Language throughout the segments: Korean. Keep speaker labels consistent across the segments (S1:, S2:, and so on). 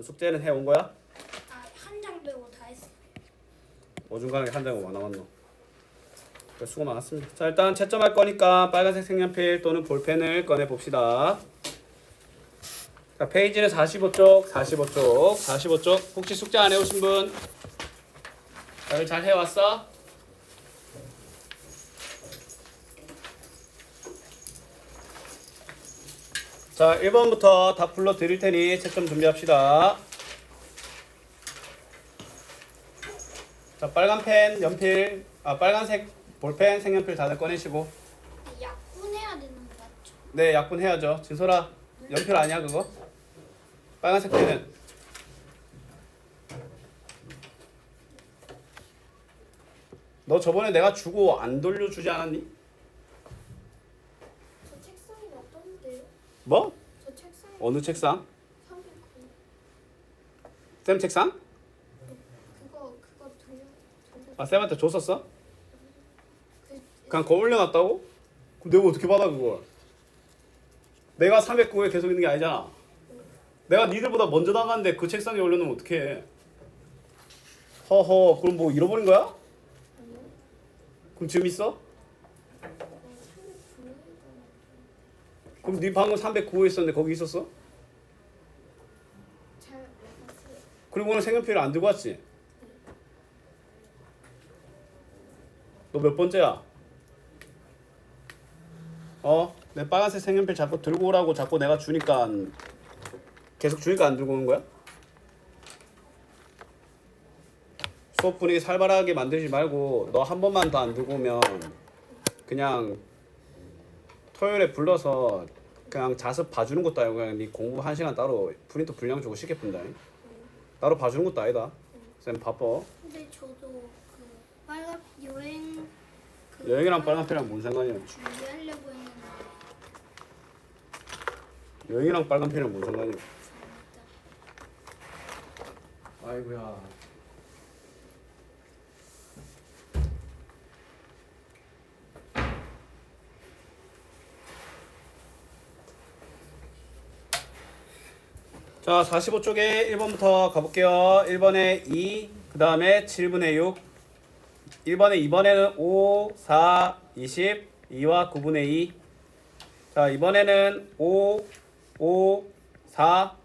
S1: 그럼 숙제는 해온 거야?
S2: 아, 한 장 빼고 다 했어.
S1: 어중간하게 한 장은 뭐 남았노? 그래, 수고 많았습니다. 자, 일단 채점할 거니까 빨간색 색연필 또는 볼펜을 꺼내 봅시다. 자, 페이지는 45쪽, 45쪽, 45쪽. 혹시 숙제 안 해오신 분? 잘 해왔어? 자, 1번부터 다 불러 드릴 테니 채점 준비합시다. 자, 빨간 펜, 연필, 빨간색 볼펜, 색연필 다들 꺼내시고.
S2: 약분해야 되는 거 맞죠?
S1: 네, 약분해야죠. 진솔아, 연필 아니야 그거? 빨간색 펜은? 너 저번에 내가 주고 안 돌려주지 않았니?
S2: 저 책상이 어떤데요?
S1: 뭐?
S2: 저 책상이
S1: 어느 책상?
S2: 309.
S1: 쌤 책상?
S2: 그거
S1: 아, 쌤한테 줬었어?
S2: 그,
S1: 그냥 거 올려놨다고? 그럼 내가 어떻게 받아 그걸? 내가 309에 계속 있는 게 아니잖아. 내가 니들보다 먼저 나갔는데 그 책상에 올려놓으면 어떡해. 허허, 그럼 뭐 잃어버린 거야? 그럼 지금 있어? 그럼 네 방금 309에 있었는데 거기 있었어?
S2: 잘 봤어요.
S1: 그리고 오늘 색연필을 안 들고 왔지? 너 몇 번째야? 내 빨간색 색연필 자꾸 들고 오라고 자꾸 내가 주니까 계속 주니까 안 들고 오는 거야? 수업 분위기 살벌하게 만들지 말고 너 한 번만 더 안 들고 오면 그냥 토요일에 불러서 그냥 자습 봐주는 것도 아니고 그냥 네 공부 1시간 따로 프린트 분량 주고 시계 푼다. 따로 봐주는 것도 아니다. 쌤 바빠.
S2: 근데 저도 그 빨간 여행
S1: 여행이랑 빨간색이랑 뭔 상관이야?
S2: 준비하려고 했는데
S1: 여행이랑 빨간색이랑 뭔 상관이야?
S2: 잘못다.
S1: 아이고야. 자, 45쪽에 1번부터 가볼게요. 1번에 2, 그 다음에 7분의 6. 1번에 2번에는 5, 4, 20, 2와 9분의 2. 자, 이번에는 5, 5, 4,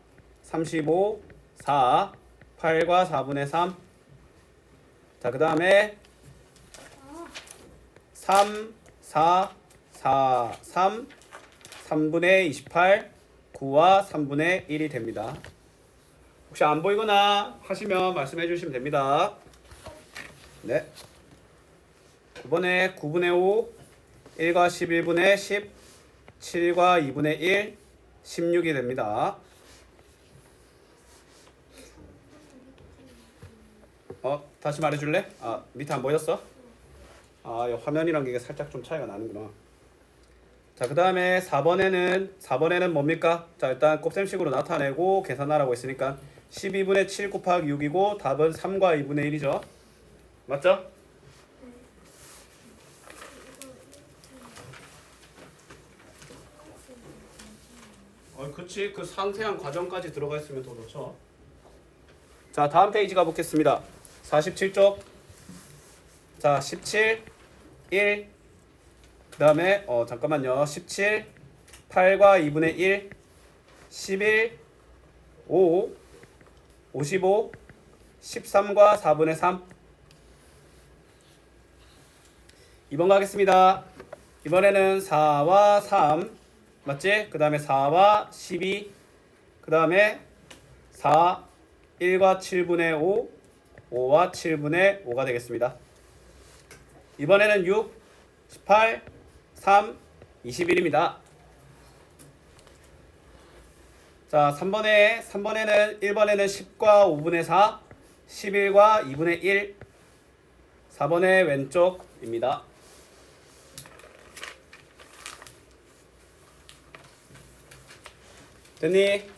S1: 35, 4, 8과 4분의 3. 자, 그 다음에 3, 4, 4, 3, 3분의 28, 9와 3분의 1이 됩니다. 혹시 안 보이거나 하시면 말씀해 주시면 됩니다. 네. 이번에 9분의 5, 1과 11분의 10, 7과 2분의 1, 16이 됩니다. 다시 말해줄래? 밑에 안 보였어? 화면이랑 이게 살짝 좀 차이가 나는구나. 자, 그 다음에 4번에는 뭡니까? 자, 일단 곱셈식으로 나타내고 계산하라고 했으니까 12분의 7 곱하기 6이고 답은 3과 2분의 1이죠. 맞죠? 그치. 그 상세한 과정까지 들어가 있으면 더 좋죠. 자, 다음 페이지 가보겠습니다. 47쪽. 자, 17, 1. 그 다음에 잠깐만요. 17, 8과 2분의 1, 11, 5, 55, 13과 4분의 3. 2번 가겠습니다. 이번에는 4와 3 맞지? 그 다음에 4와 12, 그 다음에 4, 1과 7분의 5, 5와 7분의 5가 되겠습니다. 이번에는 6, 18, 3, 21입니다. 자, 3번에는 1번에는 10과 5분의 4, 11과 2분의 1, 4번의 왼쪽입니다. 됐니?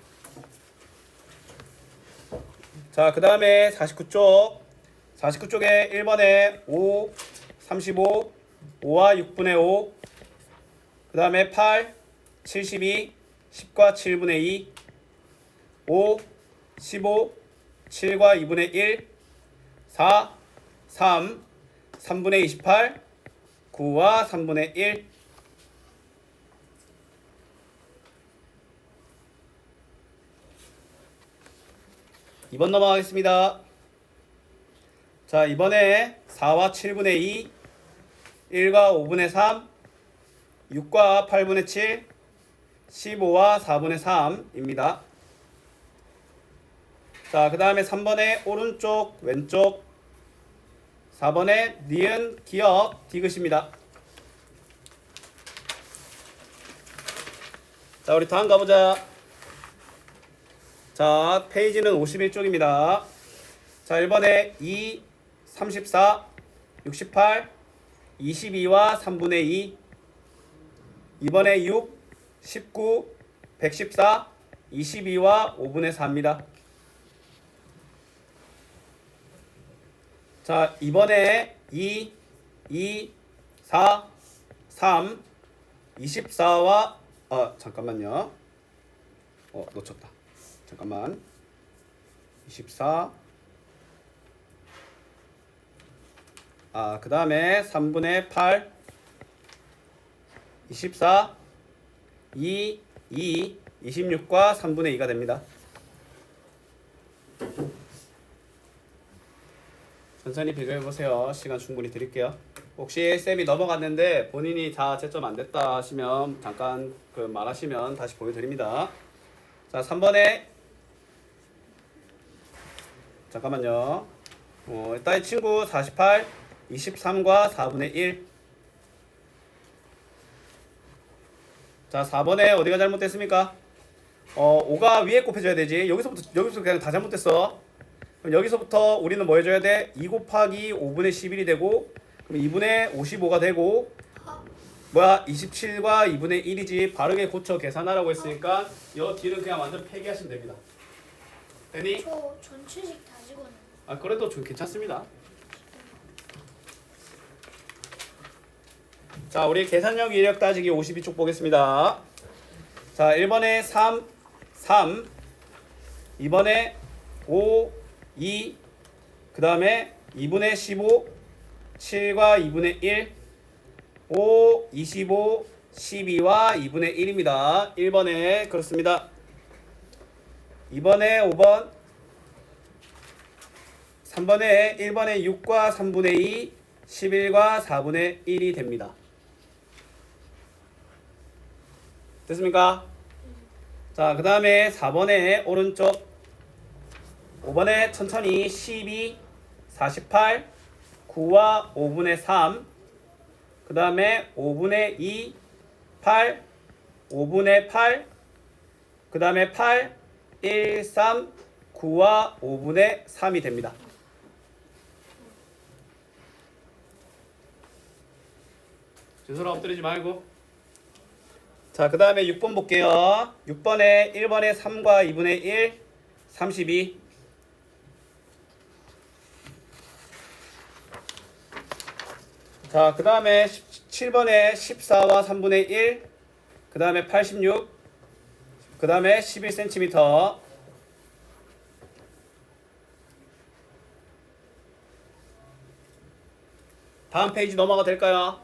S1: 자, 그 다음에 49쪽. 49쪽에 1번에 5, 35, 5와 6분의 5. 그 다음에 8, 72, 10과 7분의 2. 5, 15, 7과 2분의 1, 4, 3, 3분의 28, 9와 3분의 1. 이번 넘어가겠습니다. 자, 이번에 4와 7분의 2, 1과 5분의 3, 6과 8분의 7, 15와 4분의 3입니다. 자, 그 다음에 3번에 오른쪽, 왼쪽, 4번에 니은, 기억, 디귿입니다. 자, 우리 다음 가보자. 자, 페이지는 51쪽입니다. 자, 1번에 2, 34, 68, 22와 3분의 2. 2번에 6, 19, 114, 22와 5분의 4입니다. 자, 이번에 2, 2, 4, 3, 24와 잠깐만요. 놓쳤다. 잠깐만. 24. 그 다음에 3분의 8, 24, 2, 2, 26과 3분의 2가 됩니다. 천천히 비교해보세요. 시간 충분히 드릴게요. 혹시 쌤이 넘어갔는데 본인이 다 채점 안 됐다 하시면 잠깐 말하시면 다시 보여드립니다. 자, 3번에 잠깐만요. 일단 이 친구 48, 23과 4분의 1. 자, 4번에 어디가 잘못됐습니까? 5가 위에 곱해줘야 되지. 여기서부터 그냥 다 잘못됐어. 그럼 여기서부터 우리는 뭐 해줘야 돼? 2 곱하기 5분의 11이 되고, 그럼 2분의 55가 되고, 27과 2분의 1이지. 바르게 고쳐 계산하라고 했으니까 이 뒤는 그냥 완전 폐기하시면 됩니다. 되니?
S2: 저 전체식 다 집어넣어요.
S1: 그래도 좀 괜찮습니다. 자, 우리 계산력 이력 따지기 52쪽 보겠습니다. 자, 1번에 3, 3, 2번에 5, 2, 그 다음에 2분의 15, 7과 2분의 1, 5, 25, 12와 2분의 1입니다. 1번에 그렇습니다. 2번에 5번, 3번에 1번에 6과 3분의 2, 11과 4분의 1이 됩니다. 됐습니까? 자, 그 다음에 4번에 오른쪽, 5번에 천천히 12, 48, 9와 5분의 3, 그 다음에 5분의 2, 8, 5분의 8, 그 다음에 8, 1, 3, 9와 5분의 3이 됩니다. 주소라 엎드리지 말고. 자, 그 다음에 6번 볼게요. 6번에 1번에 3과 2분의 1, 32. 자, 그 다음에 7번에 14와 3분의 1, 그 다음에 86, 그 다음에 11cm. 다음 페이지 넘어가 될까요?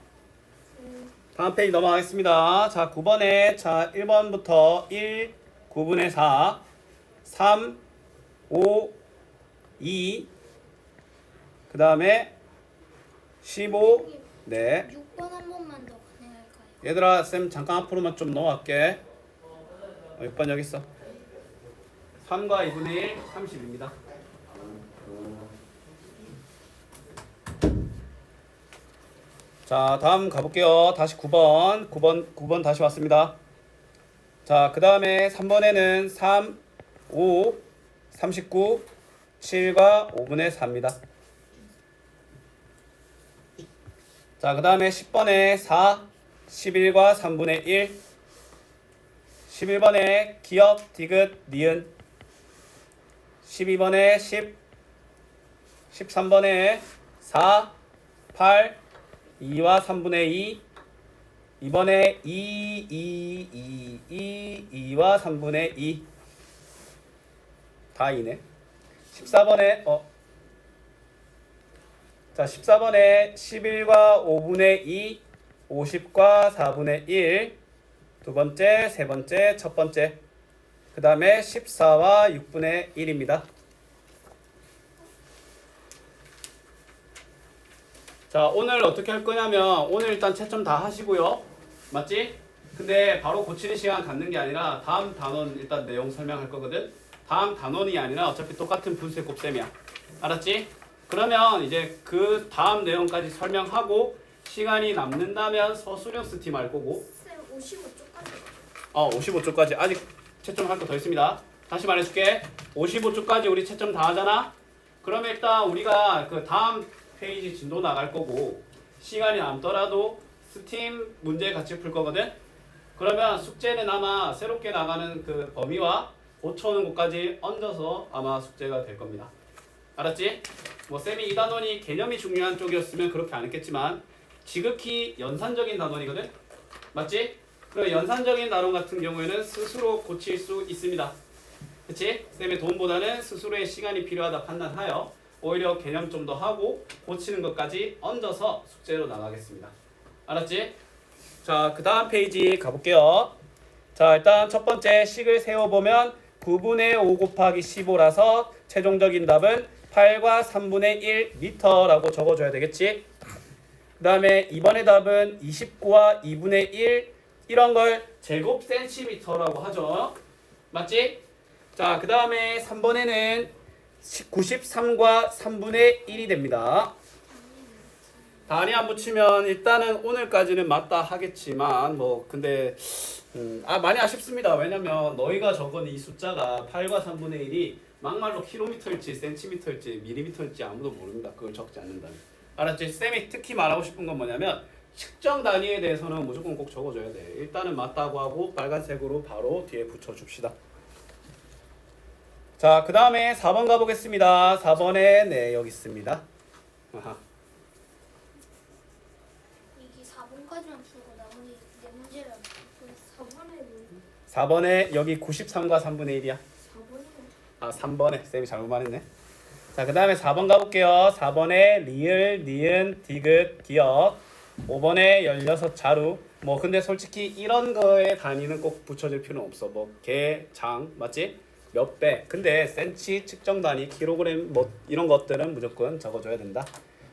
S1: 다음 페이지 넘어가겠습니다. 자, 9번에 1번부터 1, 9분의 4, 3, 5, 2, 그 다음에 15, 네.
S2: 6번 한 번만 더 가능할까요?
S1: 얘들아, 쌤 잠깐 앞으로만 좀 넘어갈게. 6번 여기 있어. 3과 2분의 1, 30입니다. 자, 다음 가볼게요. 다시 9번 다시 왔습니다. 자, 그 다음에 3번에는 3, 5, 39, 7과 5분의 4입니다. 자, 그 다음에 10번에 4, 11과 3분의 1, 11번에 기억, 디귿, 니은, 12번에 10, 13번에 4, 8, 2와 3분의 2, 이번에 2, 2, 2, 2, 2와 3분의 2. 다 2네. 14번에 자 14번에 11과 5분의 2, 50과 4분의 1, 두 번째, 세 번째, 첫 번째. 그 다음에 14와 6분의 1입니다. 자, 오늘 어떻게 할 거냐면 오늘 일단 채점 다 하시고요. 맞지? 근데 바로 고치는 시간 갖는 게 아니라 다음 단원 일단 내용 설명할 거거든. 다음 단원이 아니라 어차피 똑같은 분수의 곱셈이야. 알았지? 그러면 이제 그 다음 내용까지 설명하고 시간이 남는다면 서술형 스팀 할 거고.
S2: 쌤 55쪽까지.
S1: 55쪽까지 아직 채점할 거 더 있습니다. 다시 말해줄게. 55쪽까지 우리 채점 다 하잖아. 그러면 일단 우리가 그 다음 페이지 진도 나갈 거고 시간이 남더라도 스팀 문제 같이 풀 거거든. 그러면 숙제는 아마 새롭게 나가는 그 범위와 고쳐오는 곳까지 얹어서 아마 숙제가 될 겁니다. 알았지? 뭐 쌤이 이 단원이 개념이 중요한 쪽이었으면 그렇게 안 했겠지만 지극히 연산적인 단원이거든. 맞지? 그리고 연산적인 단원 같은 경우에는 스스로 고칠 수 있습니다. 그치? 쌤의 도움보다는 스스로의 시간이 필요하다 판단하여 오히려 개념 좀 더 하고 고치는 것까지 얹어서 숙제로 나가겠습니다. 알았지? 자, 그 다음 페이지 가볼게요. 자, 일단 첫 번째 식을 세워보면 9분의 5 곱하기 15라서 최종적인 답은 8과 3분의 1 미터라고 적어줘야 되겠지? 그 다음에 이번의 답은 29와 2분의 1 이런 걸 제곱 센티미터라고 하죠. 맞지? 자, 그 다음에 3번에는 93과 3분의 1이 됩니다. 단위 안 붙이면 일단은 오늘까지는 맞다 하겠지만 뭐 근데 많이 아쉽습니다. 왜냐면 너희가 적은 이 숫자가 8과 3분의 1이 막말로 킬로미터일지 센티미터일지 밀리미터일지 아무도 모릅니다. 그걸 적지 않는다면. 알았지? 쌤이 특히 말하고 싶은 건 뭐냐면 측정 단위에 대해서는 무조건 꼭 적어줘야 돼. 일단은 맞다고 하고 빨간색으로 바로 뒤에 붙여줍시다. 자, 그 다음에 4번 가보겠습니다. 4번에 네 여기 있습니다. 아하.
S2: 이게 4번까지만 풀고 나머지 네 문제를 4번에
S1: 4번에 여기 93과 3분의 1이야.
S2: 4번이면
S1: 3번에 쌤이 잘못 말했네. 자, 그 다음에 4번 가볼게요. 4번에 리을, 니은, 디귿, 기역. 5번에 16자루. 뭐 근데 솔직히 이런 거에 단위는 꼭 붙여줄 필요는 없어. 뭐 개, 장, 맞지? 몇 배. 근데 센치, 측정 단위, 킬로그램 뭐 이런 것들은 무조건 적어줘야 된다.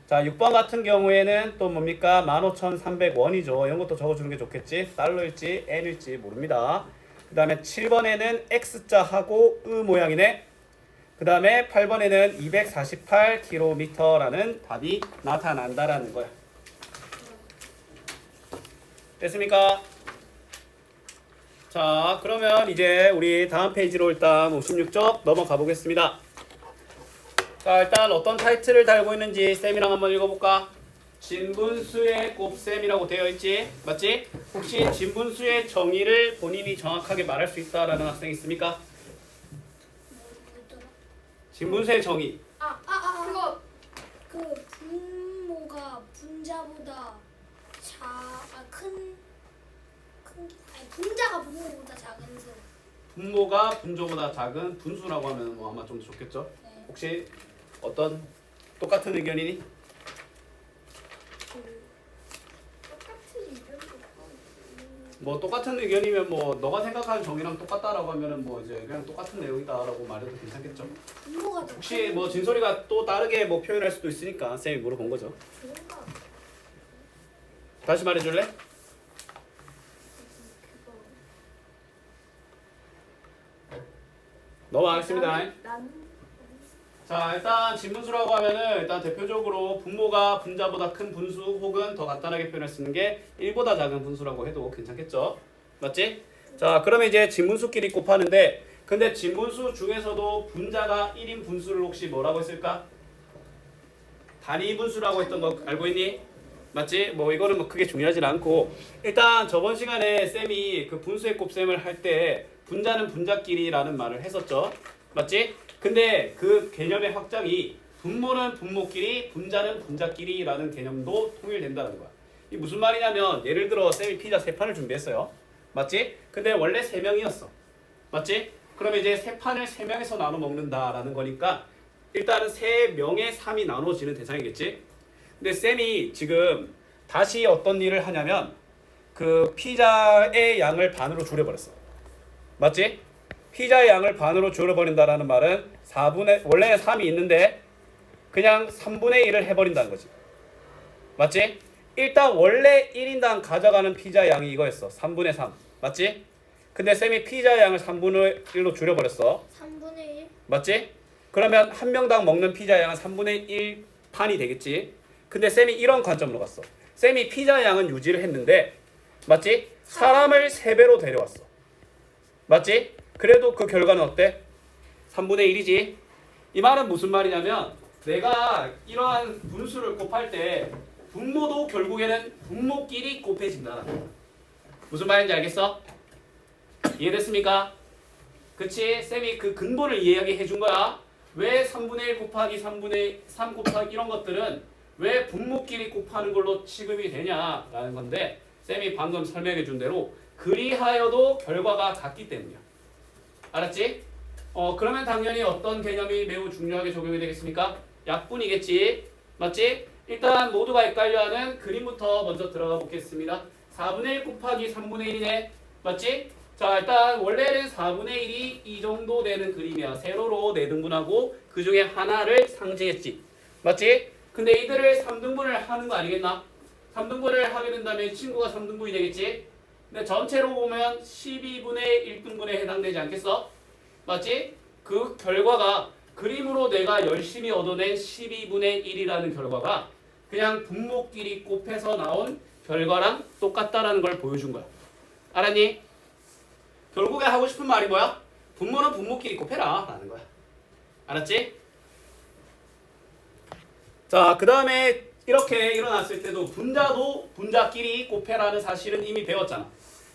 S1: 자, 6번 같은 경우에는 또 뭡니까? 15,300원이죠. 이런 것도 적어주는 게 좋겠지? 달러일지 N일지 모릅니다. 그 다음에 7번에는 X자하고 으 모양이네. 그 다음에 8번에는 248km라는 답이 나타난다라는 거야. 됐습니까? 자, 그러면 이제 우리 다음 페이지로 일단 56쪽 넘어가 보겠습니다. 자, 일단 어떤 타이틀을 달고 있는지 쌤이랑 한번 읽어볼까? 진분수의 곱셈이라고 되어 있지? 맞지? 혹시 진분수의 정의를 본인이 정확하게 말할 수 있다라는 학생 있습니까?
S2: 뭐였더라?
S1: 진분수의 정의.
S2: 그거 그 분모가 분자보다 분자가 분모보다 작은 수.
S1: 분모가 분조보다 작은 분수라고 하면 뭐 아마 좀 더 좋겠죠?
S2: 네.
S1: 혹시 어떤 똑같은 의견이니?
S2: 똑같은 이름도
S1: 뭐 똑같은 의견이면 뭐 너가 생각하는 정의랑 똑같다라고 하면은 뭐 이제 그냥 똑같은 내용이다라고 말해도 괜찮겠죠?
S2: 분모가 더
S1: 혹시 뭐 진솔이가 또 다르게 뭐 표현할 수도 있으니까 쌤이 물어본 거죠.
S2: 좋은가?
S1: 다시 말해줄래?
S2: 그거
S1: 넘어가겠습니다.
S2: 나는
S1: 자, 일단 진분수라고 하면은 일단 대표적으로 분모가 분자보다 큰 분수 혹은 더 간단하게 표현할 수 있는 게 1보다 작은 분수라고 해도 괜찮겠죠? 맞지? 자, 그러면 이제 진분수끼리 곱하는데 근데 진분수 중에서도 분자가 1인 분수를 혹시 뭐라고 했을까? 단위 분수라고 했던 거 알고 있니? 맞지? 뭐 이거는 뭐 크게 중요하진 않고 일단 저번 시간에 쌤이 그 분수의 곱셈을 할 때 분자는 분자끼리라는 말을 했었죠. 맞지? 근데 그 개념의 확장이 분모는 분모끼리, 분자는 분자끼리라는 개념도 통일된다는 거야. 이 무슨 말이냐면 예를 들어 쌤이 피자 3판을 준비했어요. 맞지? 근데 원래 3명이었어. 맞지? 그러면 이제 세 판을 세 명에서 나눠 먹는다라는 거니까 일단은 세 명의 3이 나눠지는 대상이겠지. 근데 쌤이 지금 다시 어떤 일을 하냐면 그 피자의 양을 반으로 줄여버렸어. 맞지? 피자의 양을 반으로 줄여버린다라는 말은 4분의 원래 3이 있는데 그냥 3분의 1을 해버린다는 거지. 맞지? 일단 원래 1인당 가져가는 피자 양이 이거였어. 3분의 3. 맞지? 근데 쌤이 피자 양을 3분의 1로 줄여버렸어.
S2: 3분의 1.
S1: 맞지? 그러면 한 명당 먹는 피자 양은 3분의 1 판이 되겠지. 근데 쌤이 이런 관점으로 갔어. 쌤이 피자 양은 유지를 했는데 맞지? 사람을 3배로 데려왔어. 맞지? 그래도 그 결과는 어때? 3분의 1이지. 이 말은 무슨 말이냐면 내가 이러한 분수를 곱할 때 분모도 결국에는 분모끼리 곱해진다. 무슨 말인지 알겠어? 이해됐습니까? 그치? 쌤이 그 근본을 이야기해 준 거야. 왜 3분의 1 곱하기 3분의 3 곱하기 이런 것들은 왜 분모끼리 곱하는 걸로 취급이 되냐라는 건데 쌤이 방금 설명해 준 대로 그리하여도 결과가 같기 때문이야. 알았지? 그러면 당연히 어떤 개념이 매우 중요하게 적용이 되겠습니까? 약분이겠지. 맞지? 일단 모두가 헷갈려하는 그림부터 먼저 들어가 보겠습니다. 4분의 1 곱하기 3분의 1이네. 맞지? 자, 일단 원래는 4분의 1이 이 정도 되는 그림이야. 세로로 4등분하고 그 중에 하나를 상징했지. 맞지? 근데 이들을 3등분을 하는 거 아니겠나? 3등분을 하게 된다면 이 친구가 3등분이 되겠지? 근데 전체로 보면 12분의 1등분에 해당되지 않겠어? 맞지? 그 결과가 그림으로 내가 열심히 얻어낸 12분의 1이라는 결과가 그냥 분모끼리 곱해서 나온 결과랑 똑같다라는 걸 보여준 거야. 알았니? 결국에 하고 싶은 말이 뭐야? 분모는 분모끼리 곱해라 라는 거야. 알았지? 자, 그 다음에 이렇게 일어났을 때도 분자도 분자끼리 곱해라는 사실은 이미 배웠잖아.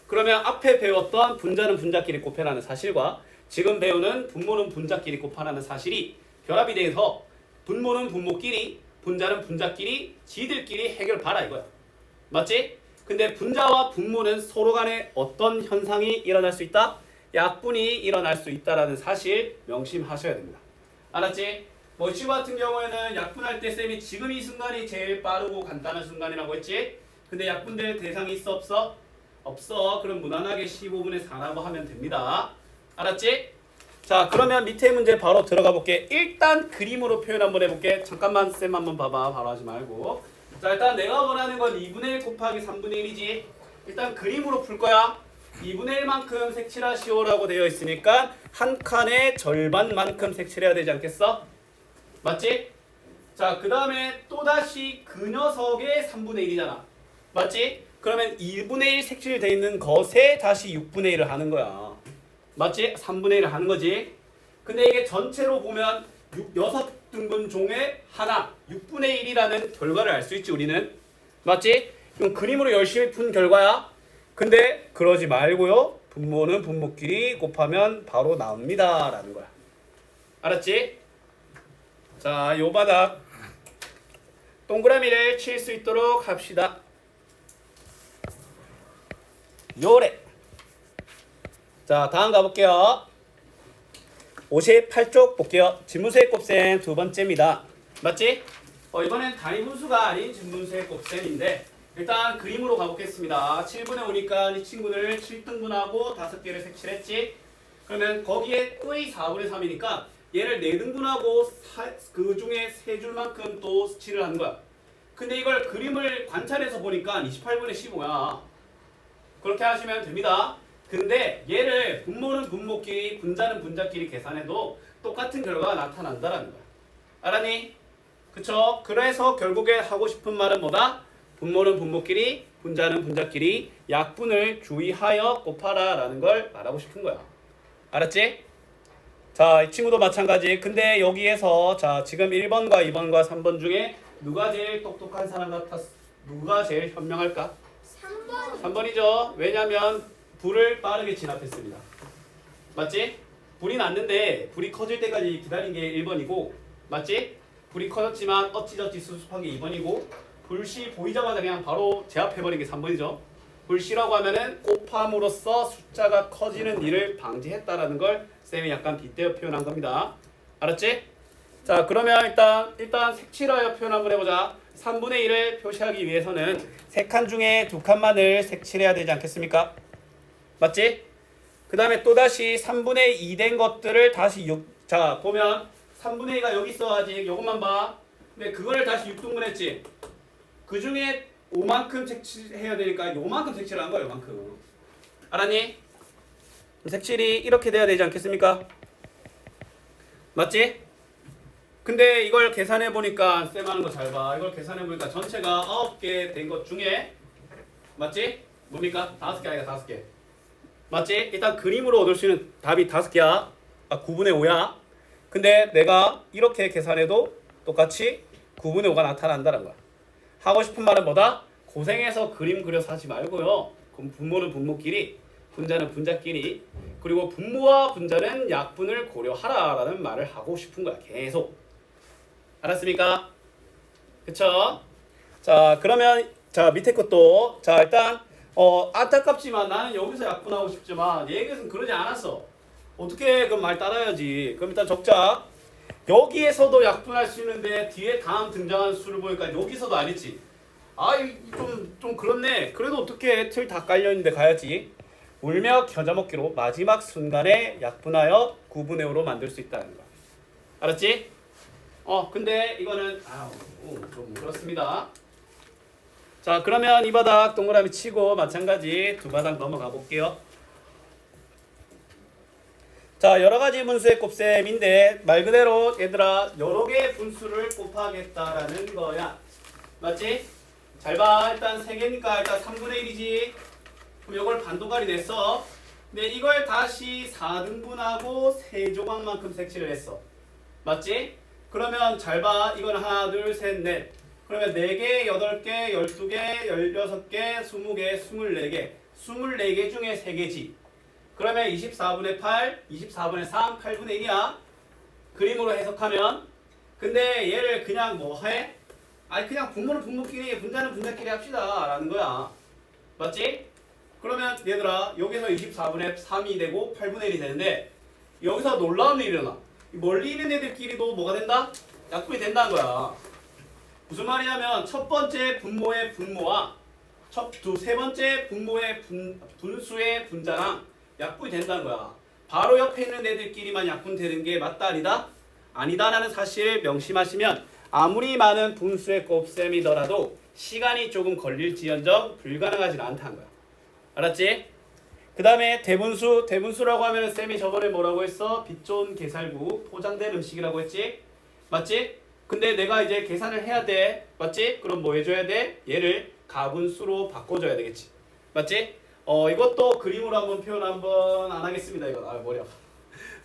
S1: 그러면 앞에 배웠던 분자는 분자끼리 곱해라는 사실과 지금 배우는 분모는 분자끼리 곱하라는 사실이 결합이 돼서 분모는 분모끼리 분자는 분자끼리 지들끼리 해결 봐라 이거야. 맞지? 근데 분자와 분모는 서로 간에 어떤 현상이 일어날 수 있다? 약분이 일어날 수 있다라는 사실 명심하셔야 됩니다. 알았지? 뭐 이 친구 같은 경우에는 약분할 때 쌤이 지금 이 순간이 제일 빠르고 간단한 순간이라고 했지? 근데 약분될 대상이 있어 없어? 없어. 그럼 무난하게 15분의 4라고 하면 됩니다. 알았지? 자, 그러면 밑에 문제 바로 들어가 볼게. 일단 그림으로 표현 한번 해볼게. 잠깐만 쌤 한번 봐봐. 바로 하지 말고. 자, 일단 내가 원하는 건 2분의 1 곱하기 3분의 1이지. 일단 그림으로 풀 거야. 2분의 1만큼 색칠하시오라고 되어 있으니까 한 칸의 절반만큼 색칠해야 되지 않겠어? 맞지? 자, 그 다음에 또다시 그 녀석의 3분의 1이잖아. 맞지? 그러면 2분의 1 색칠되어 있는 것에 다시 6분의 1을 하는 거야. 맞지? 3분의 1을 하는 거지. 근데 이게 전체로 보면 6등분 종의 하나 6분의 1이라는 결과를 알 수 있지 우리는. 맞지? 이건 그림으로 열심히 푼 결과야. 근데 그러지 말고요. 분모는 분모끼리 곱하면 바로 나옵니다 라는 거야. 알았지? 자, 요 바닥 동그라미를 칠 수 있도록 합시다. 요래. 자, 다음 가볼게요. 58쪽 볼게요. 진분수의 곱셈 두 번째입니다. 맞지? 이번엔 단위분수가 아닌 진분수의 곱셈인데 일단 그림으로 가보겠습니다. 7분의 5니까 이 친구를 7등분하고 5개를 색칠했지? 그러면 거기에 또의 4분의 3이니까 얘를 4등분하고 그 중에 3줄만큼 또 칠을 하는 거야. 근데 이걸 그림을 관찰해서 보니까 28분의 15야. 그렇게 하시면 됩니다. 근데 얘를 분모는 분모끼리 분자는 분자끼리 계산해도 똑같은 결과가 나타난다라는 거야. 알았니? 그쵸? 그래서 결국에 하고 싶은 말은 뭐다? 분모는 분모끼리 분자는 분자끼리 약분을 주의하여 곱하라 라는 걸 말하고 싶은 거야. 알았지? 자, 이 친구도 마찬가지. 근데 여기에서 자, 지금 1번과 2번과 3번 중에 누가 제일 똑똑한 사람 같았어? 누가 제일 현명할까?
S2: 3번.
S1: 3번이죠. 왜냐면 불을 빠르게 진압했습니다. 맞지? 불이 났는데 불이 커질 때까지 기다린 게 1번이고 맞지? 불이 커졌지만 어찌저찌 수습한 게 2번이고 불씨 보이자마자 그냥 바로 제압해버린 게 3번이죠. 불씨라고 하면은 곱함으로써 숫자가 커지는 일을 방지했다라는 걸 쌤이 약간 빗대어 표현한 겁니다. 알았지? 자, 그러면 일단 색칠하여 표현 한번 해보자. 3분의 1을 표시하기 위해서는 3칸 중에 2칸만을 색칠해야 되지 않겠습니까? 맞지? 그 다음에 또다시 3분의 2 된 것들을 다시 자, 보면 3분의 2가 여기 있어. 아직 요것만 봐. 근데 그거를 다시 6등분 했지. 그 중에 5만큼 색칠해야 되니까 요만큼 색칠한 거야. 요만큼. 알았니? 색칠이 이렇게 돼야 되지 않겠습니까? 맞지? 근데 이걸 계산해 보니까 쌤 하는 거 잘 봐. 이걸 계산해 보니까 전체가 9개 된 것 중에 맞지? 뭡니까? 5개 아니라 5개. 맞지? 일단 그림으로 얻을 수 있는 답이 5개야. 9분의 5야. 근데 내가 이렇게 계산해도 똑같이 9분의 5가 나타난다는 거야. 하고 싶은 말은 뭐다? 고생해서 그림 그려서 하지 말고요. 그럼 분모는 분모끼리, 분자는 분자끼리, 그리고 분모와 분자는 약분을 고려하라라는 말을 하고 싶은 거야. 계속. 알았습니까? 그쵸? 자, 그러면 자 밑에 것도 자 일단 안타깝지만 나는 여기서 약분하고 싶지만 얘에게서는 그러지 않았어. 어떻게 그럼 말 따라야지. 그럼 일단 적자. 여기에서도 약분할 수 있는데 뒤에 다음 등장하는 수를 보니까 여기서도 아니지. 좀 그렇네. 그래도 어떻게 틀 다 깔려있는데 가야지. 울며 겨자 먹기로 마지막 순간에 약분하여 9분의 5로 만들 수 있다는 거야. 알았지? 근데 이거는 좀 그렇습니다. 자, 그러면 이 바닥 동그라미 치고 마찬가지 두 바닥 넘어가 볼게요. 자, 여러 가지 분수의 곱셈인데 말 그대로 얘들아 여러 개의 분수를 곱하겠다라는 거야. 맞지? 잘 봐. 일단 3개니까 일단 3분의 1이지. 그럼 이걸 반도가리 냈어. 근데 이걸 다시 4등분하고 3조각만큼 색칠을 했어. 맞지? 그러면 잘 봐. 이건 하나, 둘, 셋, 넷. 그러면 4개, 8개, 12개, 16개, 20개, 24개. 24개 중에 3개지. 그러면 24분의 8, 24분의 3, 8분의 1이야. 그림으로 해석하면. 근데 얘를 그냥 뭐 해? 그냥 분모는 분모끼리, 분자는 분자끼리 합시다. 라는 거야. 맞지? 그러면 얘들아, 여기서 24분의 3이 되고 8분의 1이 되는데 여기서 놀라운 일이 일어나. 멀리 있는 애들끼리도 뭐가 된다? 약분이 된다는 거야. 무슨 말이냐면 첫 번째 분모의 분모와 세 번째 분모의 분수의 분자랑 약분이 된다는 거야. 바로 옆에 있는 애들끼리만 약분되는 게 맞다 아니다? 아니다라는 사실을 명심하시면 아무리 많은 분수의 곱셈이더라도 시간이 조금 걸릴지언정 불가능하진 않다는 거야. 알았지? 그 다음에 대분수라고 하면 쌤이 저번에 뭐라고 했어? 빛 좋은 게살구, 포장된 음식이라고 했지? 맞지? 근데 내가 이제 계산을 해야 돼. 맞지? 그럼 뭐 해줘야 돼? 얘를 가분수로 바꿔줘야 되겠지. 맞지? 이것도 그림으로 한번 표현 한번 안 하겠습니다. 이거 머리 아파.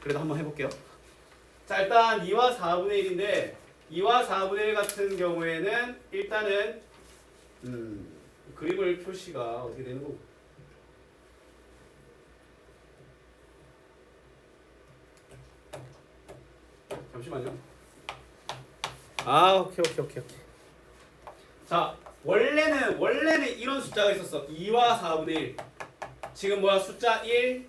S1: 그래도 한번 해볼게요. 자, 일단 2와 4분의 1인데 2와 4분의 1 같은 경우에는 일단은 그림을 표시가 어떻게 되는 거고 잠시만요. 오케이. 자, 원래는 이런 숫자가 있었어. 2와 4분의 1. 지금 뭐야? 숫자 1,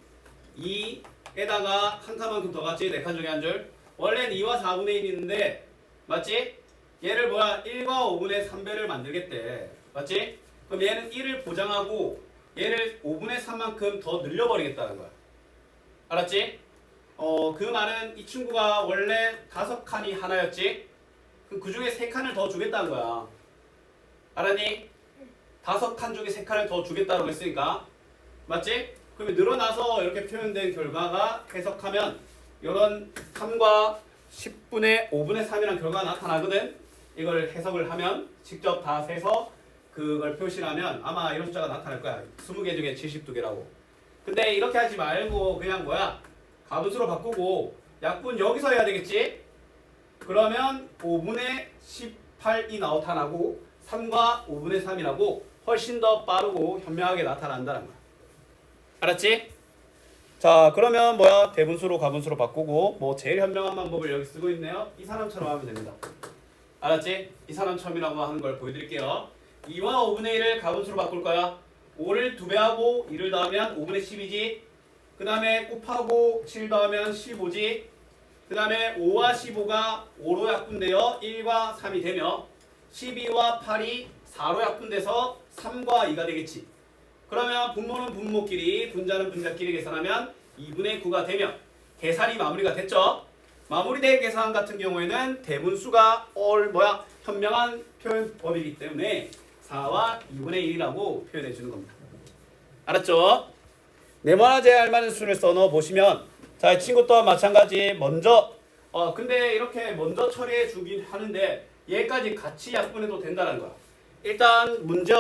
S1: 2에다가 한 칸만큼 더 갔지? 4칸 중에 한 줄. 원래는 2와 4분의 1이 있는데 맞지? 얘를 뭐야? 1과 5분의 3배를 만들겠대. 맞지? 그럼 얘는 1을 보장하고 얘를 5분의 3만큼 더 늘려버리겠다는 거야. 알았지? 그 말은 이 친구가 원래 5칸이 하나였지? 그럼 그 중에 3칸을 더 주겠다는 거야. 알았니? 5칸 중에 3칸을 더 주겠다고 했으니까. 맞지? 그러면 늘어나서 이렇게 표현된 결과가 해석하면 이런 3과 10분의 5분의 3이라는 결과가 나타나거든? 이걸 해석을 하면 직접 다 세서 그걸 표시하면 아마 이런 숫자가 나타날 거야. 20개 중에 72개라고. 근데 이렇게 하지 말고 그냥 뭐야? 가분수로 바꾸고 약분 여기서 해야 되겠지? 그러면 5분의 18이 나타나고 3과 5분의 3이라고 훨씬 더 빠르고 현명하게 나타난다는 거야. 알았지? 자, 그러면 뭐야? 대분수로 가분수로 바꾸고 뭐 제일 현명한 방법을 여기 쓰고 있네요. 이 사람처럼 하면 됩니다. 알았지? 이 사람처럼이라고 하는 걸 보여드릴게요. 2와 5분의 1을 가분수로 바꿀 거야. 5를 2배하고 2를 더하면 5분의 10이지. 그 다음에 곱하고 7 더하면 15지. 그 다음에 5와 15가 5로 약분되어 1과 3이 되며 12와 8이 4로 약분돼서 3과 2가 되겠지. 그러면 분모는 분모끼리 분자는 분자끼리 계산하면 2분의 9가 되며 계산이 마무리가 됐죠. 마무리된 계산 같은 경우에는 대분수가 현명한 표현법이기 때문에 4와 2분의 1이라고 표현해 주는 겁니다. 알았죠? 네모나 제알맞은 수를 써넣어 보시면 자, 이 친구 또한 마찬가지 먼저 근데 이렇게 먼저 처리해 주긴 하는데 얘까지 같이 약분해도 된다는 거야. 일단 문제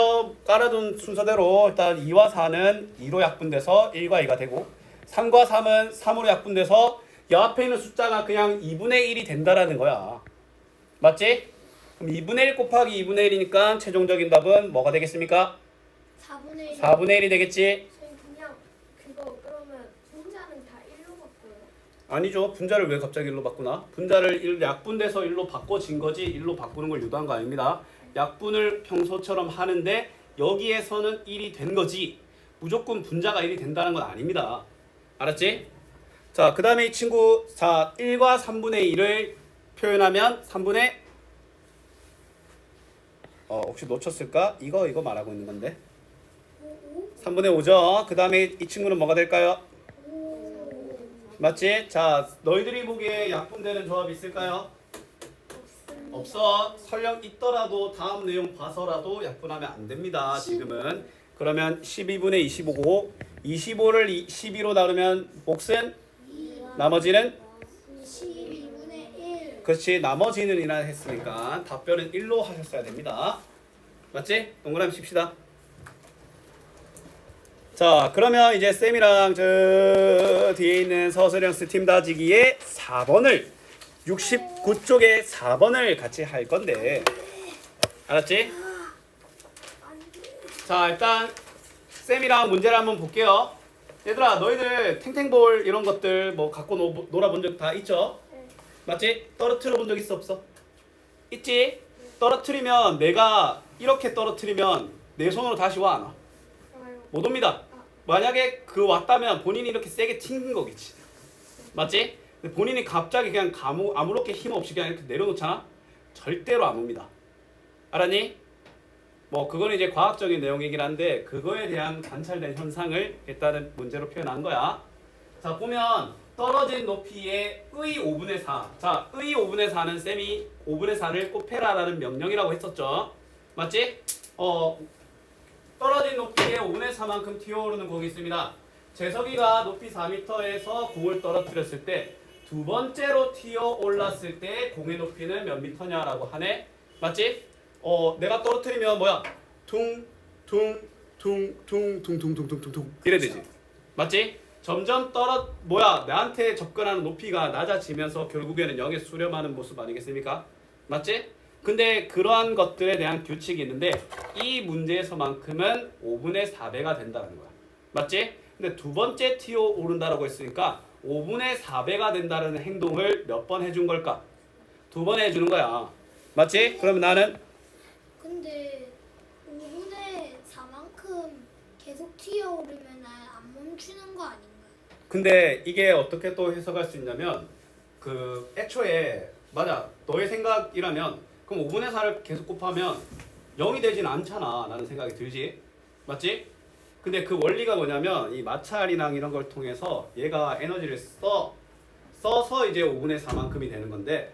S1: 깔아둔 순서대로 일단 2와 4는 2로 약분돼서 1과 2가 되고 3과 3은 3으로 약분돼서 옆에 있는 숫자가 그냥 2분의 1이 된다라는 거야. 맞지? 그럼 2분의 1 곱하기 2분의 1이니까 최종적인 답은 뭐가 되겠습니까?
S2: 4분의 1.
S1: 4분의 1이 되겠지?
S3: 선생님 그냥 그거 그러면 분자는 다 1로 바꿔요?
S1: 아니죠. 분자를 왜 갑자기 1로 바꾸나? 분자를 약분돼서 1로 바꿔진 거지 1로 바꾸는 걸 유도한 거 아닙니다. 약분을 평소처럼 하는데 여기에서는 1이 된 거지 무조건 분자가 1이 된다는 건 아닙니다. 알았지? 자, 그 다음에 이 친구 1과 3분의 2를 표현하면 3분의 혹시 놓쳤을까? 이거 말하고 있는 건데 3분의 5죠. 그 다음에 이 친구는 뭐가 될까요? 맞지? 자, 너희들이 보기에 약분되는 조합 있을까요? 없어. 설령 있더라도 다음 내용 봐서라도 약분하면 안 됩니다. 지금은. 그러면 12분의 25고 25를 12로 나누면 몫은 나머지는
S2: 12분의 1.
S1: 그렇지. 나머지는 이라 했으니까 답변은 1로 하셨어야 됩니다. 맞지? 동그라미 칩시다. 자, 그러면 이제 쌤이랑 저 뒤에 있는 서술형 스팀 다지기의 4번을 69쪽에 4번을 같이 할 건데 알았지? 자, 일단 쌤이랑 문제를 한번 볼게요. 얘들아, 너희들 탱탱볼 이런 것들 뭐 갖고 놀아본 적 다 있죠? 맞지? 떨어뜨려 본 적 있어 없어? 있지? 떨어뜨리면 내가 이렇게 떨어뜨리면 내 손으로 다시 와 안 와? 못 옵니다. 만약에 그 왔다면 본인이 이렇게 세게 튕긴 거겠지. 맞지? 근데 본인이 갑자기 그냥 아무렇게 힘없이 그냥 이렇게 내려놓잖아? 절대로 안 옵니다. 알았니? 뭐 그거는 이제 과학적인 내용이긴 한데 그거에 대한 관찰된 현상을 일단은 문제로 표현한 거야. 자, 보면 떨어진 높이의 의 5분의 4. 자, 의 5분의 4는 쌤이 5분의 4를 곱해라라는 명령이라고 했었죠. 맞지? 떨어진 높이의 5분의 4만큼 튀어오르는 공이 있습니다. 재석이가 높이 4m에서 공을 떨어뜨렸을 때 두 번째로 튀어올랐을 때 공의 높이는 몇 미터냐라고 하네. 맞지? 내가 떨어뜨리면 뭐야? 퉁퉁퉁퉁퉁퉁퉁퉁 이래 되지. 맞지? 점점 나한테 접근하는 높이가 낮아지면서 결국에는 0에 수렴하는 모습 아니겠습니까? 맞지? 근데 그러한 것들에 대한 규칙이 있는데 이 문제에서만큼은 5분의 4배가 된다는 거야. 맞지? 근데 두 번째 튀어 오른다라고 했으니까 5분의 4배가 된다는 행동을 몇 번 해준 걸까? 2번 해주는 거야. 맞지? 그러면 나는
S2: 근데 5분의 4만큼 계속 튀어오르면 안 멈추는 거 아닌가요?
S1: 근데 이게 어떻게 또 해석할 수 있냐면 그 애초에 맞아. 너의 생각이라면 그럼 5분의 4를 계속 곱하면 0이 되진 않잖아. 라는 생각이 들지. 맞지? 근데 그 원리가 뭐냐면 이 마찰이랑 이런 걸 통해서 얘가 에너지를 써서 이제 5분의 4만큼이 되는 건데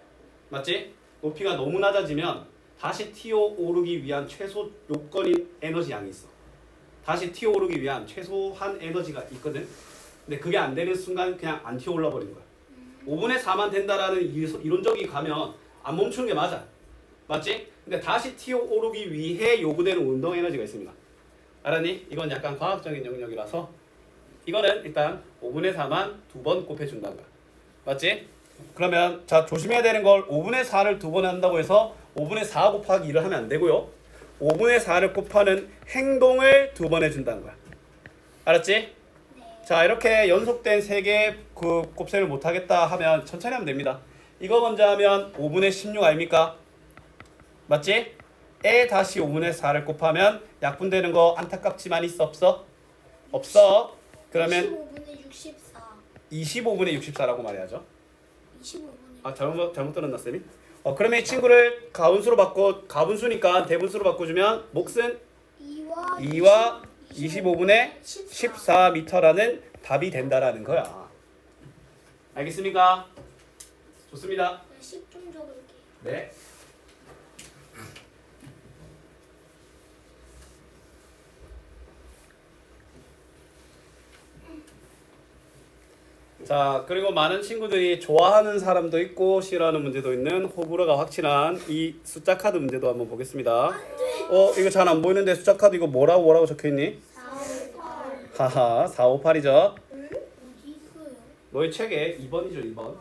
S1: 맞지? 높이가 너무 낮아지면 다시 튀어오르기 위한 최소 요건인 에너지 양이 있어. 다시 튀어오르기 위한 최소한 에너지가 있거든. 근데 그게 안 되는 순간 그냥 안 튀어올라 버린 거야. 5분의 4만 된다라는 이론적이 가면 안 멈추는 게 맞아. 맞지? 근데 다시 튀어오르기 위해 요구되는 운동 에너지가 있습니다. 알았니? 이건 약간 과학적인 영역이라서 이거는 일단 5분의 4만 2번 곱해준다는 거야. 맞지? 그러면 자, 조심해야 되는 걸 5분의 4를 2번 한다고 해서 5분의 4 곱하기 2를 하면 안 되고요. 5분의 4를 곱하는 행동을 2번 해준다는 거야. 알았지? 자, 이렇게 연속된 3개 그 곱셈을 못하겠다 하면 천천히 하면 됩니다. 이거 먼저 하면 5분의 16 아닙니까? 맞지? 에 다시 5분의 4를 곱하면 약분되는 거 안타깝지만 있어 없어? 없어. 그러면
S2: 25분의 64.
S1: 25분의 64라고 말해야죠.
S2: 25분의
S1: 아 잘못 들었나 쌤이? 그러면 이 친구를 가분수니까 대분수로 바꿔주면 몫은 2와 25분의 14m라는 답이 된다라는 거야. 알겠습니까? 좋습니다.
S2: 10좀 적을게.
S1: 네. 자, 그리고 많은 친구들이 좋아하는 사람도 있고 싫어하는 문제도 있는 호불호가 확실한 이 숫자 카드 문제도 한번 보겠습니다. 이거 잘 안 보이는데 숫자 카드 이거 뭐라고 적혀 있니?
S2: 458.
S1: 하하, 458이죠.
S2: 어디 있어요?
S1: 너희 책에 2번이죠, 2번.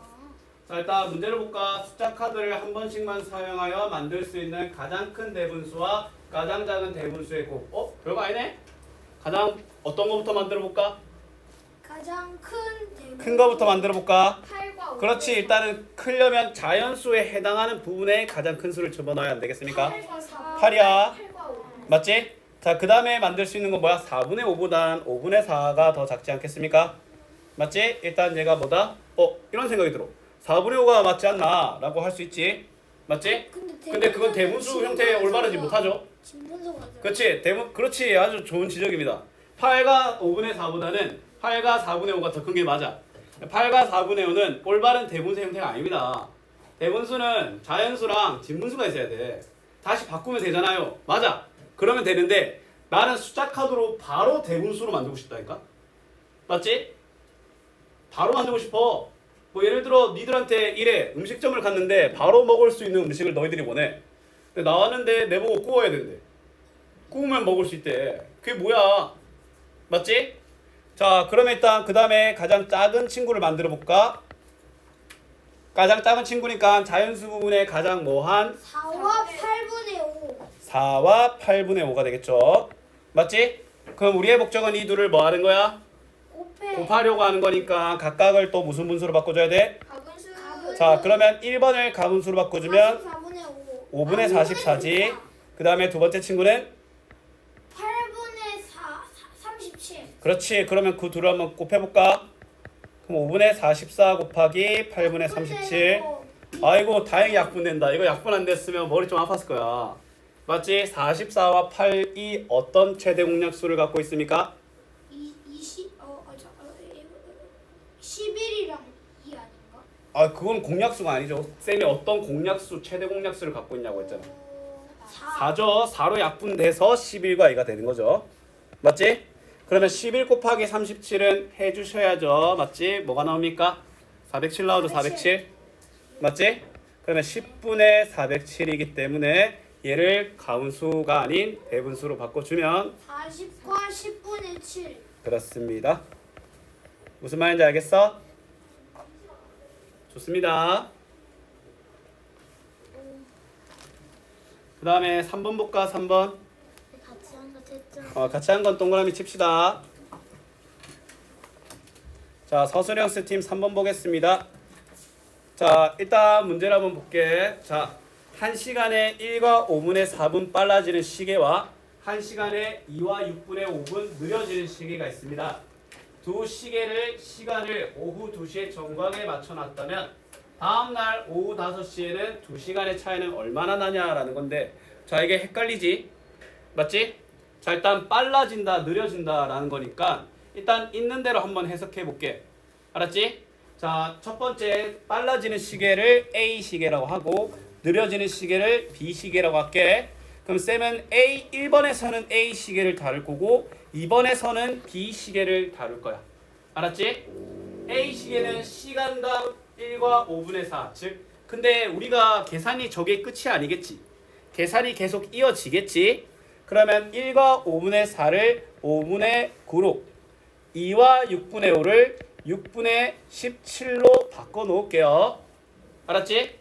S1: 자, 일단 문제를 볼까? 숫자 카드를 한 번씩만 사용하여 만들 수 있는 가장 큰 대분수와 가장 작은 대분수의 곱. 별거 아니네? 가장 어떤 거부터 만들어 볼까?
S2: 가장 큰 대분.
S1: 큰 거부터 만들어 볼까?
S3: 8과 5.
S1: 그렇지. 일단은 크려면 자연수에 해당하는 부분에 가장 큰 수를 집어넣어야 안 되겠습니까?
S3: 8과 4.
S1: 8이야.
S3: 8과 5.
S1: 맞지? 자, 그 다음에 만들 수 있는 건 뭐야? 4분의 5보단 5분의 4가 더 작지 않겠습니까? 맞지? 일단 얘가 뭐다? 이런 생각이 들어. 4분의 5가 맞지 않나? 라고 할 수 있지. 맞지? 근데 그건 대분수 형태에 올바르지 못하죠.
S2: 진분수가
S1: 그렇지. 그렇지. 아주 좋은 지적입니다. 8과 5분의 4보다는 8과 4분의 5가 더 큰 게 맞아. 8과 4분의 5는 올바른 대분수 형태가 아닙니다. 대분수는 자연수랑 진분수가 있어야 돼. 다시 바꾸면 되잖아요. 맞아. 그러면 되는데 나는 숫자 카드로 바로 대분수로 만들고 싶다니까. 맞지? 바로 만들고 싶어. 뭐 예를 들어 니들한테 이래 음식점을 갔는데 바로 먹을 수 있는 음식을 너희들이 원해. 근데 나왔는데 내보고 구워야 된대. 구우면 먹을 수 있대. 그게 뭐야? 맞지? 자, 그러면 일단 그 다음에 가장 작은 친구를 만들어 볼까? 가장 작은 친구니까 자연수 부분에 가장 뭐한
S2: 4와 8분의 5.
S1: 4와 8분의 5가 되겠죠. 맞지? 그럼 우리의 목적은 이 둘을 뭐 하는 거야? 곱하려고 하는 거니까 각각을 또 무슨 분수로 바꿔줘야 돼?
S3: 가분수.
S1: 자, 그러면 1번을 가분수로 바꿔주면
S2: 4분의
S1: 5분의 44지. 그 다음에 두 번째 친구는
S2: 8분의 37.
S1: 그렇지. 그러면 그 둘을 한번 곱해볼까? 그럼 5분의 44 곱하기 8분의 37. 아이고 다행히 약분된다. 이거 약분 안 됐으면 머리 좀 아팠을 거야. 맞지? 44와 8이 어떤 최대 공약수를 갖고 있습니까?
S2: 11이랑 2 아닌가?
S1: 그건 공약수가 아니죠. 쌤이 어떤 공약수, 최대 공약수를 갖고 있냐고 했잖아.
S2: 4.
S1: 4죠. 4로 약분돼서 11과 2가 되는 거죠. 맞지? 그러면 11 곱하기 37은 해주셔야죠. 맞지? 뭐가 나옵니까? 407 나오죠. 407. 맞지? 그러면 10분의 407이기 때문에 얘를 가분수가 아닌 대분수로 바꿔주면
S2: 40과 10분의 7.
S1: 그렇습니다. 무슨 말인지 알겠어? 좋습니다. 그 다음에 3번 볼까? 3번.
S2: 같이 한 거 됐죠?
S1: 같이 한 건 동그라미 칩시다. 자, 서술형스 팀 3번 보겠습니다. 자, 일단 문제를 한번 볼게. 자, 1시간에 1과 5분의 4분 빨라지는 시계와 1시간에 2와 6분의 5분 느려지는 시계가 있습니다. 두 시계를 시간을 오후 2시에 정각에 맞춰놨다면 다음날 오후 5시에는 2시간의 차이는 얼마나 나냐라는 건데, 자, 이게 헷갈리지? 맞지? 자, 일단 빨라진다 느려진다라는 거니까 일단 있는 대로 한번 해석해 볼게. 알았지? 자, 첫 번째 빨라지는 시계를 A 시계라고 하고 느려지는 시계를 B 시계라고 할게. 그럼 쌤은 1번에서는 A 시계를 다룰 거고 2번에서는 B 시계를 다룰 거야. 알았지? A 시계는 시간당 1과 5분의 4. 즉, 근데 우리가 계산이 저게 끝이 아니겠지. 계산이 계속 이어지겠지. 그러면 1과 5분의 4를 5분의 9로 2와 6분의 5를 6분의 17로 바꿔 놓을게요. 알았지?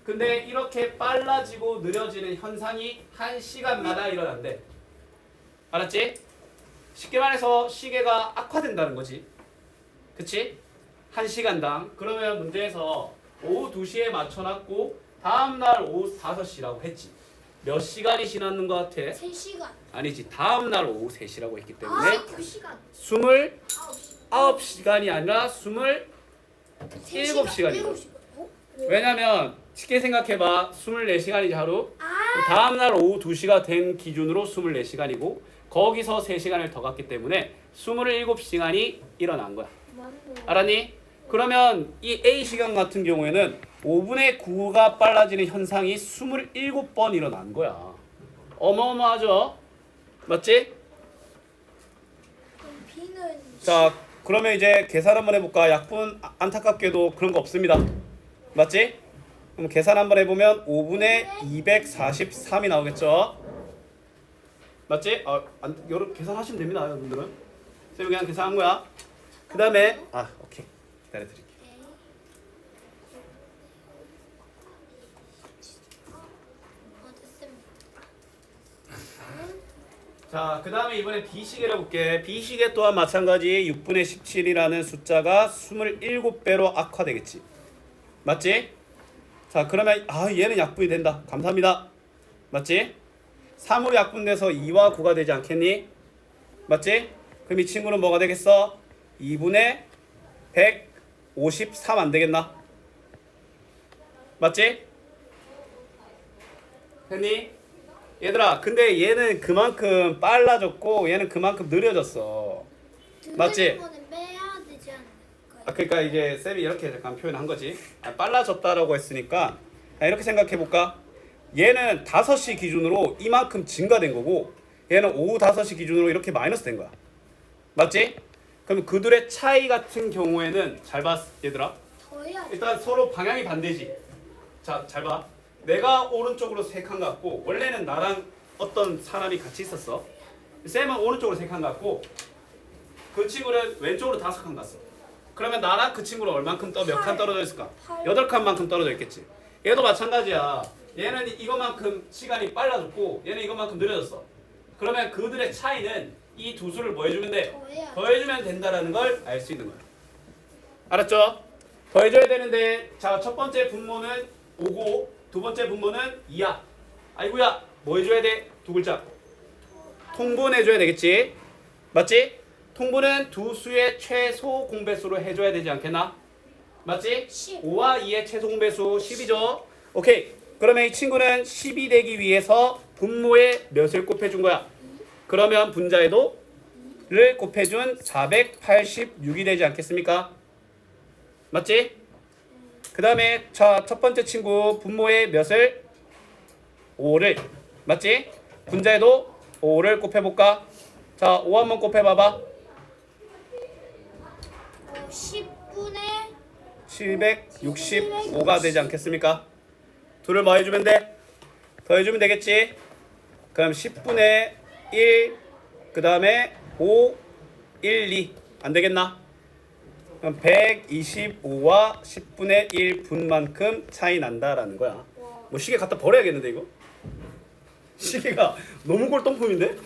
S1: 근데 이렇게 빨라지고 느려지는 현상이 1시간마다 일어난대. 알았지? 쉽게 말해서 시계가 악화된다는 거지. 그치? 1시간당. 그러면 문제에서 오후 2시에 맞춰놨고 다음날 오후 5시라고 했지. 몇 시간이 지났는 것 같아?
S2: 3시간.
S1: 아니지. 다음 날 오후 3시라고 했기 때문에
S3: 2시간.
S1: 29시간이 아니라 27시간이고. 왜냐면 쉽게 생각해봐. 24시간이지 하루. 다음 날 오후 2시가 된 기준으로 24시간이고 거기서 3시간을 더 갔기 때문에 27시간이 일어난 거야. 알았니? 그러면 이 A 시간 같은 경우에는 5분의 9가 빨라지는 현상이 27번 일어난 거야. 어마어마하죠? 맞지?
S2: 그럼 B는
S1: 자, 그러면 이제 계산 한번 해볼까? 약분 안타깝게도 그런 거 없습니다. 맞지? 그럼 계산 한번 해보면 5분의 243이 나오겠죠? 맞지? 여러분 계산하시면 됩니다, 여러분들은. 쌤이 그냥 계산한 거야. 그 다음에 오케이. 기다려드릴게요.
S2: 됐습니다.
S1: 자, 그 다음에 이번에 B시계를 볼게. B시계 또한 마찬가지 6분의 17이라는 숫자가 27배로 악화되겠지. 맞지? 자, 그러면 얘는 약분이 된다. 감사합니다. 맞지? 3으로 약분돼서 2와 9가 되지 않겠니? 맞지? 그럼 이 친구는 뭐가 되겠어? 2분의 153 안 되겠나? 맞지? 했니? 얘들아, 근데 얘는 그만큼 빨라졌고 얘는 그만큼 느려졌어. 맞지?
S2: 거는 빼야 되지 않을까요?
S1: 그러니까 이제 쌤이 이렇게 잠깐 표현한 거지. 빨라졌다라고 했으니까 이렇게 생각해 볼까? 얘는 5시 기준으로 이만큼 증가된 거고 얘는 오후 5시 기준으로 이렇게 마이너스 된 거야. 맞지? 그럼 그들의 차이 같은 경우에는 잘 봐, 얘들아.
S2: 더해야 돼.
S1: 일단 서로 방향이 반대지. 자, 잘 봐. 내가 오른쪽으로 3칸 갔고 원래는 나랑 어떤 사람이 같이 있었어. 쌤은 오른쪽으로 3칸 갔고 그 친구는 왼쪽으로 5칸 갔어. 그러면 나랑 그 친구는 얼만큼 몇 칸 떨어져 있을까? 8칸만큼 떨어져 있겠지. 얘도 마찬가지야. 얘는 이것만큼 시간이 빨라졌고 얘는 이것만큼 느려졌어. 그러면 그들의 차이는 이 두 수를 뭐 해주면 돼? 더해주면 된다라는 걸 알 수 있는 거야. 알았죠? 더해줘야 되는데 자, 첫 번째 분모는 5고 두 번째 분모는 2야. 아이고야, 뭐 해줘야 돼? 두 글자. 통분해줘야 되겠지? 맞지? 통분은 두 수의 최소 공배수로 해줘야 되지 않겠나? 맞지?
S2: 10.
S1: 5와 2의 최소 공배수 10이죠? 오케이. 그러면 이 친구는 10이 되기 위해서 분모에 몇을 곱해준 거야? 그러면 분자에도 를 곱해준 486이 되지 않겠습니까? 맞지? 그 다음에 자, 첫 번째 친구 분모에 몇을? 5를. 맞지? 분자에도 5를 곱해볼까? 자, 5 한번 곱해봐봐.
S2: 10분의
S1: 765가 되지 않겠습니까? 둘을 뭐 해주면 돼? 더해주면 되겠지? 그럼 10분의 1, 그 다음에 5, 1, 2. 안 되겠나? 그럼 125와 10분의 1 분만큼 차이 난다라는 거야. 뭐 시계 갖다 버려야겠는데 이거? 시계가 너무 골동품인데?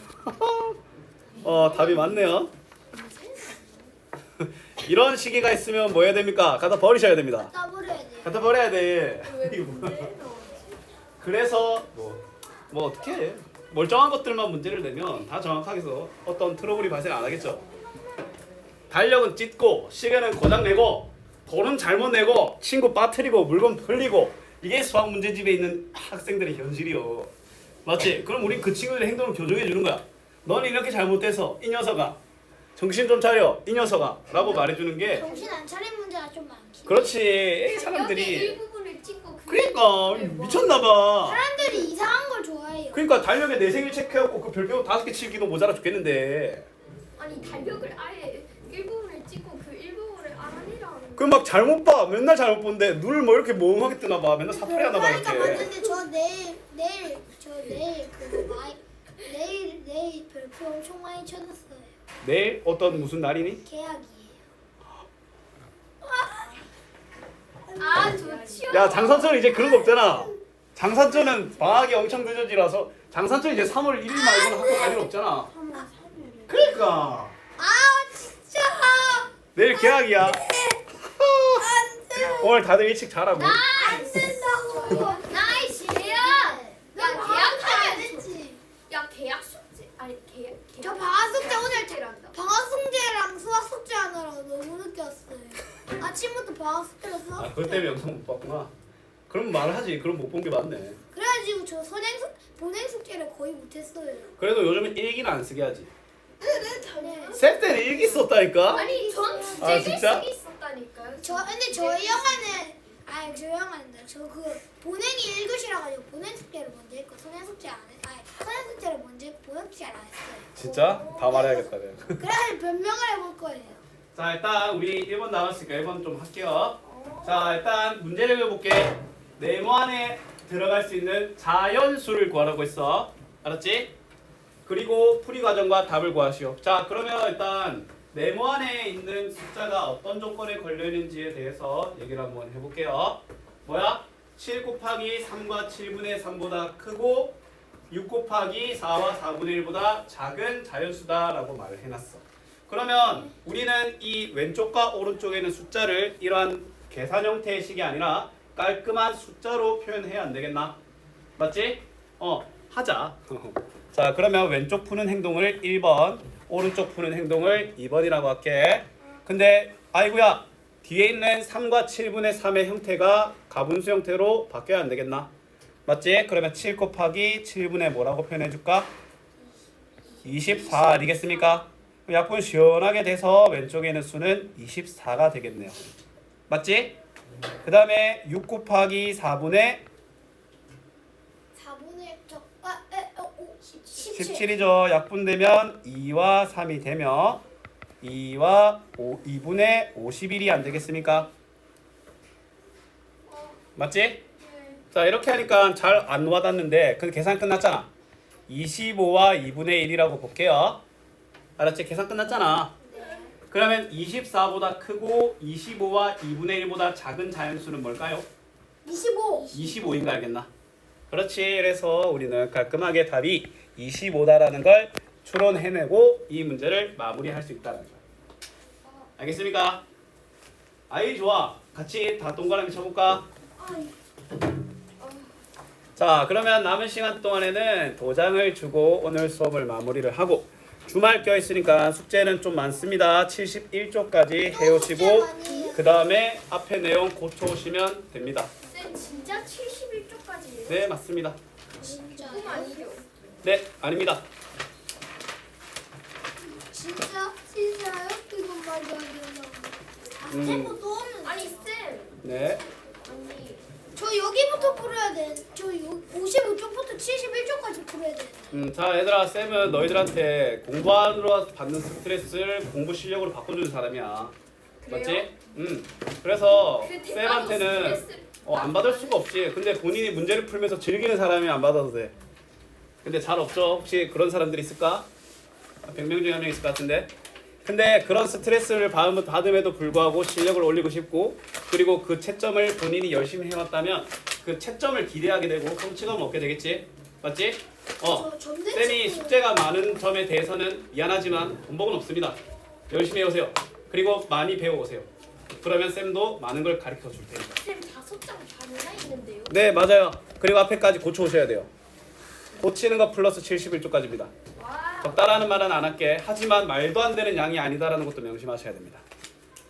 S1: 답이 맞네요. 이런 시계가 있으면 뭐 해야 됩니까? 갖다 버리셔야 됩니다.
S2: 따버려야 돼.
S1: 갖다 버려야 돼.
S3: 왜
S1: 이거 뭐야?
S3: 문제 나오지?
S1: 그래서 뭐 어떻게 해? 멀쩡한 것들만 문제를 내면 다 정확하게 해서 어떤 트러블이 발생 안 하겠죠. 달력은 찢고 시계는 고장내고 돈은 잘못 내고 친구 빠뜨리고 물건 풀리고 이게 수학 문제집에 있는 학생들의 현실이요. 맞지? 그럼 우리 그 친구들의 행동을 교정해 주는 거야. 넌 이렇게 잘못돼서 이 녀석아 정신 좀 차려 이 녀석아 라고 말해주는 게
S2: 정신 안 차린 문제가 좀 많긴.
S1: 그렇지. 이 사람들이
S3: 일부분을 찍고
S1: 그러니까 미쳤나봐.
S2: 사람들이 이상한 걸 좋아해요.
S1: 그러니까 달력에 내 생일 체크해갖고 그 별표 5개 치기도 모자라 죽겠는데
S3: 아니 달력을 아예 일부분을 찍고 그 일부분을 아니라는
S1: 그 막 잘못 봐. 맨날 잘못 보는데 눈을 뭐 이렇게 멍하게 뜨나 봐. 맨날 사투리 하나 봐
S2: 그러니까
S1: 이렇게.
S2: 맞는데 저 내일 내일 별표 엄청 많이 쳐졌어요.
S1: 내일 어떤 무슨 날이니?
S2: 계약이에요.
S3: 아 좋지요.
S1: 야 장산초는 이제 그런 거 없잖아. 장산초는 방학이 엄청 늦어지라서 장산초 이제 3월 1일 말고는 학교 갈 일 없잖아. 그러니까
S2: 아 진짜
S1: 내일 계약이야.
S2: 안돼.
S1: 오늘 다들 일찍 자라고.
S2: 안 된다고.
S3: 나이스야. 나 계약할
S1: 그것 때문에 영상 못 봤구나. 그럼 말하지. 그럼 못 본 게 맞네.
S2: 그래가지고 저 보냉 숙제를 거의 못했어요.
S1: 그래도 요즘은 일기는 안 쓰게 하지.
S2: 네.
S1: 쌤 때는 일기 썼다니까?
S3: 아니 전
S1: 아,
S3: 되게
S1: 진짜?
S3: 쓰기 있었다니까요.
S2: 근데 저희 영화는 저희 영화는 저 그 보냉이 1교시라 가지고 보냉 숙제를 먼저 했고 소냉 숙제 안 해. 소냉 숙제를 먼저 했고 보냉 숙제를 안 했어요.
S1: 진짜? 다 말해야겠다 내가.
S2: 그래서 변명을 해볼 거예요.
S1: 자 일단 우리 1번 남았으니까 1번 좀 할게요. 자 일단 문제를 해볼게. 네모 안에 들어갈 수 있는 자연수를 구하라고 했어. 알았지? 그리고 풀이 과정과 답을 구하시오. 자 그러면 일단 네모 안에 있는 숫자가 어떤 조건에 걸려있는지에 대해서 얘기를 한번 해볼게요. 뭐야? 7 곱하기 3과 7분의 3보다 크고 6 곱하기 4와 4분의 1보다 작은 자연수다라고 말을 해놨어. 그러면 우리는 이 왼쪽과 오른쪽에 있는 숫자를 이러한 계산 형태의 식이 아니라 깔끔한 숫자로 표현해야 안 되겠나? 맞지? 하자. 자 그러면 왼쪽 푸는 행동을 1번, 오른쪽 푸는 행동을 2번이라고 할게. 근데 아이고야 뒤에 있는 3과 7분의 3의 형태가 가분수 형태로 바뀌어야 안 되겠나? 맞지? 그러면 7 곱하기 7분의 뭐라고 표현해줄까? 24 아니겠습니까? 약분 시원하게 돼서 왼쪽에 있는 수는 24가 되겠네요. 맞지? 그 다음에 6 곱하기 4분의
S2: 4분의
S1: 17이죠. 약분되면 2와 3이 되며 2와 2분의 51이 안 되겠습니까? 맞지? 자 이렇게 하니까 잘 안 와닿는데 그 계산 끝났잖아. 25와 2분의 1이라고 볼게요. 알았지? 계산 끝났잖아. 그러면 24보다 크고 25와 2분의 1보다 작은 자연수는 뭘까요?
S2: 25.
S1: 25인가 알겠나? 그렇지. 그래서 우리는 깔끔하게 답이 25다라는 걸 추론해내고 이 문제를 마무리할 수 있다는 거야. 알겠습니까? 아이 좋아. 같이 다 동그라미 쳐볼까? 자 그러면 남은 시간 동안에는 도장을 주고 오늘 수업을 마무리를 하고 주말 껴있으니까 숙제는 좀 많습니다. 71쪽까지 해오시고 그 다음에 앞에 내용 고쳐오시면 됩니다.
S3: 쌤 진짜 71쪽까지예요?
S1: 네 맞습니다.
S2: 진짜.
S3: 꿈 아니죠?
S1: 네 아닙니다.
S2: 진짜요? 이거 말이 안 되나? 템포 또 없는.
S3: 아니 쌤
S1: 네.
S3: 아니
S2: 저 여기부터 풀어야 돼. 저 55쪽부터 71쪽까지 풀어야 돼.
S1: 자 얘들아 쌤은 너희들한테 공부하느라 받는 스트레스를 공부 실력으로 바꿔주는 사람이야.
S3: 그래요?
S1: 맞지? 그래서
S3: 그 대가도
S1: 쌤한테는
S3: 스트레스를
S1: 안 받을 수가 없지. 근데 본인이 문제를 풀면서 즐기는 사람이 안 받아도 돼. 근데 잘 없죠? 혹시 그런 사람들이 있을까? 100명 중에 한 명 있을 것 같은데. 근데 그런 스트레스를 받음에도 불구하고 실력을 올리고 싶고 그리고 그 채점을 본인이 열심히 해왔다면 그 채점을 기대하게 되고 성취감을 얻게 되겠지? 맞지? 쌤이 숙제가 많은 점에 대해서는 미안하지만 본복은 없습니다. 열심히 해오세요. 그리고 많이 배워오세요. 그러면 쌤도 많은 걸 가르쳐 줄 테니까.
S3: 쌤 5장 반이나 있는데요?
S1: 네 맞아요. 그리고 앞에까지 고쳐오셔야 돼요. 고치는 거 플러스 71쪽까지입니다.
S3: 와
S1: 적다라는 말은 안 할게. 하지만 말도 안 되는 양이 아니다라는 것도 명심하셔야 됩니다.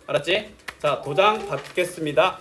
S1: 알았지? 자 도장 받겠습니다.